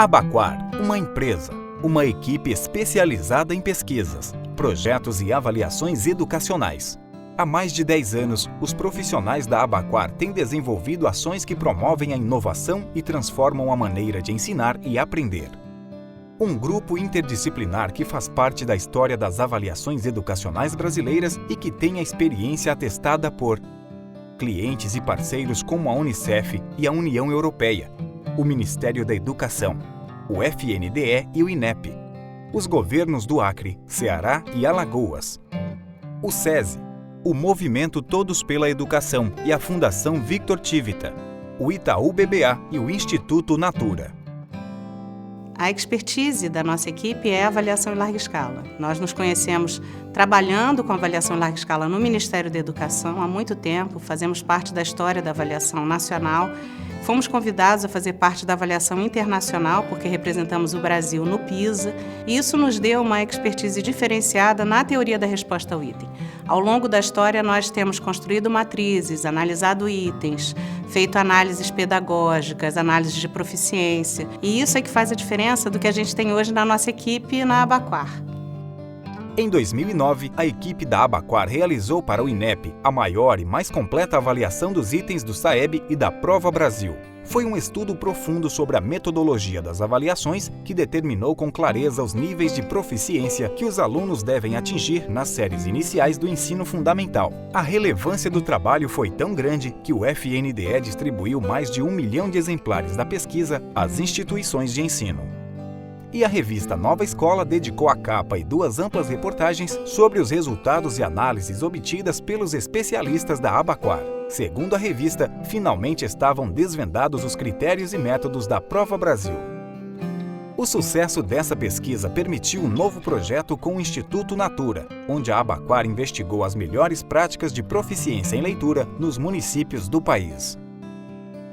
Abaquar, uma empresa, uma equipe especializada em pesquisas, projetos e avaliações educacionais. Há mais de 10 anos, os profissionais da Abaquar têm desenvolvido ações que promovem a inovação e transformam a maneira de ensinar e aprender. Um grupo interdisciplinar que faz parte da história das avaliações educacionais brasileiras e que tem a experiência atestada por clientes e parceiros como a Unicef e a União Europeia, o Ministério da Educação, o FNDE e o INEP, os governos do Acre, Ceará e Alagoas, o SESI, o Movimento Todos pela Educação e a Fundação Victor Tivita, o Itaú BBA e o Instituto Natura. A expertise da nossa equipe é a avaliação em larga escala. Nós nos conhecemos trabalhando com avaliação em larga escala no Ministério da Educação há muito tempo, fazemos parte da história da avaliação nacional. Fomos convidados a fazer parte da avaliação internacional, porque representamos o Brasil no PISA, e isso nos deu uma expertise diferenciada na teoria da resposta ao item. Ao longo da história, nós temos construído matrizes, analisado itens, feito análises pedagógicas, análises de proficiência, e isso é que faz a diferença do que a gente tem hoje na nossa equipe e na Abaquar. Em 2009, a equipe da Abaquar realizou para o INEP a maior e mais completa avaliação dos itens do SAEB e da Prova Brasil. Foi um estudo profundo sobre a metodologia das avaliações que determinou com clareza os níveis de proficiência que os alunos devem atingir nas séries iniciais do ensino fundamental. A relevância do trabalho foi tão grande que o FNDE distribuiu mais de 1 milhão de exemplares da pesquisa às instituições de ensino. E a revista Nova Escola dedicou a capa e 2 amplas reportagens sobre os resultados e análises obtidas pelos especialistas da Abaquar. Segundo a revista, finalmente estavam desvendados os critérios e métodos da Prova Brasil. O sucesso dessa pesquisa permitiu um novo projeto com o Instituto Natura, onde a Abaquar investigou as melhores práticas de proficiência em leitura nos municípios do país.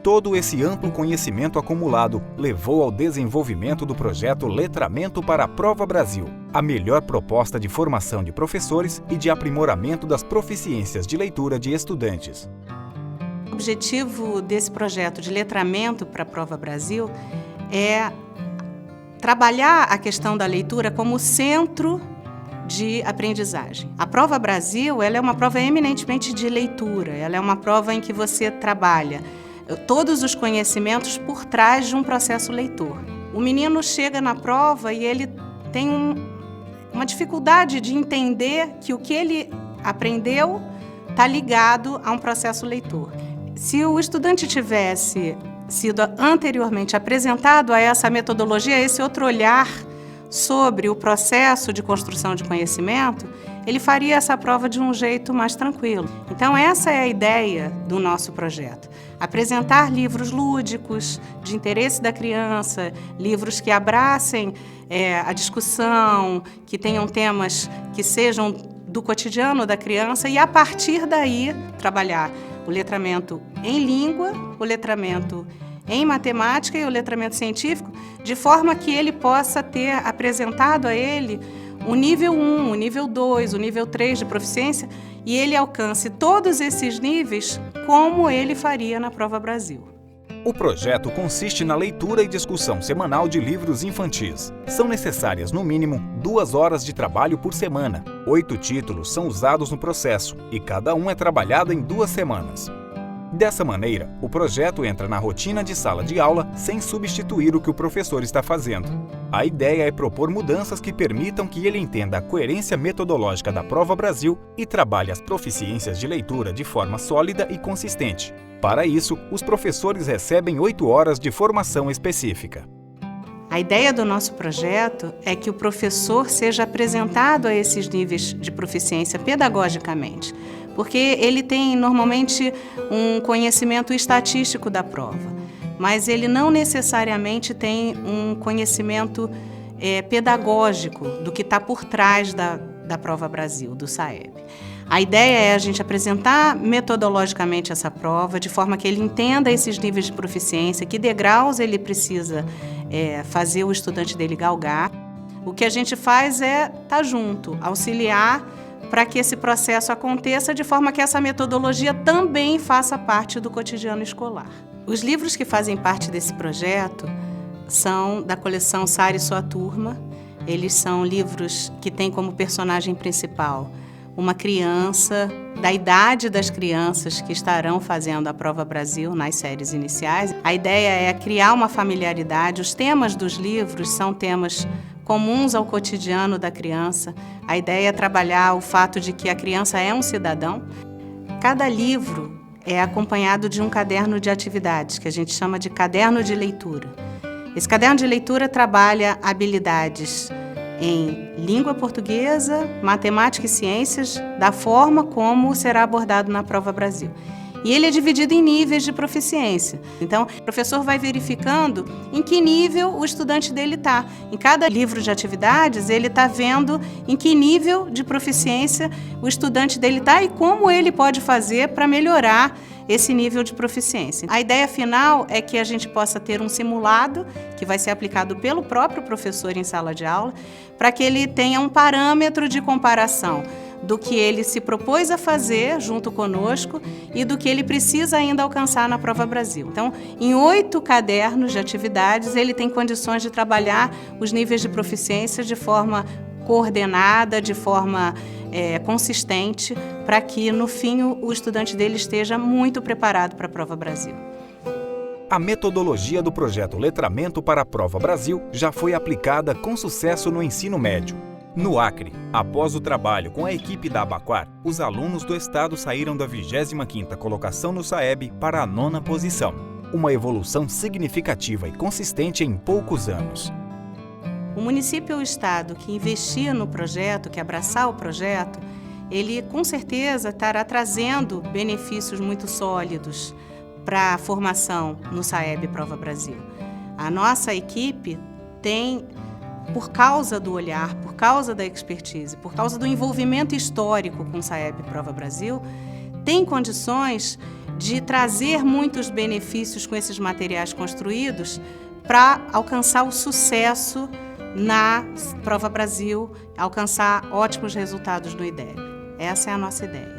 Todo esse amplo conhecimento acumulado levou ao desenvolvimento do projeto Letramento para a Prova Brasil, a melhor proposta de formação de professores e de aprimoramento das proficiências de leitura de estudantes. O objetivo desse projeto de letramento para a Prova Brasil é trabalhar a questão da leitura como centro de aprendizagem. A Prova Brasil, ela é uma prova eminentemente de leitura, ela é uma prova em que você trabalha todos os conhecimentos por trás de um processo leitor. O menino chega na prova e ele tem uma dificuldade de entender que o que ele aprendeu está ligado a um processo leitor. Se o estudante tivesse sido anteriormente apresentado a essa metodologia, a esse outro olhar sobre o processo de construção de conhecimento, ele faria essa prova de um jeito mais tranquilo. Então, essa é a ideia do nosso projeto. Apresentar livros lúdicos, de interesse da criança, livros que abracem a discussão, que tenham temas que sejam do cotidiano da criança e, a partir daí, trabalhar o letramento em língua, o letramento em matemática e o letramento científico, de forma que ele possa ter apresentado a ele o nível 1, o nível 2, o nível 3 de proficiência, e ele alcance todos esses níveis como ele faria na Prova Brasil. O projeto consiste na leitura e discussão semanal de livros infantis. São necessárias, no mínimo, 2 horas de trabalho por semana. 8 títulos são usados no processo e cada um é trabalhado em 2 semanas. Dessa maneira, o projeto entra na rotina de sala de aula sem substituir o que o professor está fazendo. A ideia é propor mudanças que permitam que ele entenda a coerência metodológica da Prova Brasil e trabalhe as proficiências de leitura de forma sólida e consistente. Para isso, os professores recebem 8 horas de formação específica. A ideia do nosso projeto é que o professor seja apresentado a esses níveis de proficiência pedagogicamente, porque ele tem normalmente um conhecimento estatístico da prova, mas ele não necessariamente tem um conhecimento pedagógico do que está por trás da Prova Brasil, do SAEB. A ideia é a gente apresentar metodologicamente essa prova, de forma que ele entenda esses níveis de proficiência, que degraus ele precisa fazer o estudante dele galgar. O que a gente faz é estar junto, auxiliar para que esse processo aconteça de forma que essa metodologia também faça parte do cotidiano escolar. Os livros que fazem parte desse projeto são da coleção Sara e Sua Turma. Eles são livros que têm como personagem principal uma criança, da idade das crianças que estarão fazendo a Prova Brasil nas séries iniciais. A ideia é criar uma familiaridade. Os temas dos livros são temas comuns ao cotidiano da criança. A ideia é trabalhar o fato de que a criança é um cidadão. Cada livro é acompanhado de um caderno de atividades, que a gente chama de caderno de leitura. Esse caderno de leitura trabalha habilidades em língua portuguesa, matemática e ciências, da forma como será abordado na Prova Brasil. E ele é dividido em níveis de proficiência. Então, o professor vai verificando em que nível o estudante dele está. Em cada livro de atividades, ele está vendo em que nível de proficiência o estudante dele está e como ele pode fazer para melhorar esse nível de proficiência. A ideia final é que a gente possa ter um simulado que vai ser aplicado pelo próprio professor em sala de aula, para que ele tenha um parâmetro de comparação do que ele se propôs a fazer junto conosco e do que ele precisa ainda alcançar na Prova Brasil. Então, em 8 cadernos de atividades, ele tem condições de trabalhar os níveis de proficiência de forma coordenada, de forma consistente, para que, no fim, o estudante dele esteja muito preparado para a Prova Brasil. A metodologia do projeto Letramento para a Prova Brasil já foi aplicada com sucesso no ensino médio. No Acre, após o trabalho com a equipe da Abaquar, os alunos do estado saíram da 25ª colocação no SAEB para a 9ª posição. Uma evolução significativa e consistente em poucos anos. O município ou o estado que investir no projeto, que abraçar o projeto, ele com certeza estará trazendo benefícios muito sólidos para a formação no SAEB Prova Brasil. A nossa equipe tem, por causa do olhar, por causa da expertise, por causa do envolvimento histórico com o SAEB Prova Brasil, tem condições de trazer muitos benefícios com esses materiais construídos para alcançar o sucesso na Prova Brasil, alcançar ótimos resultados no IDEB. Essa é a nossa ideia.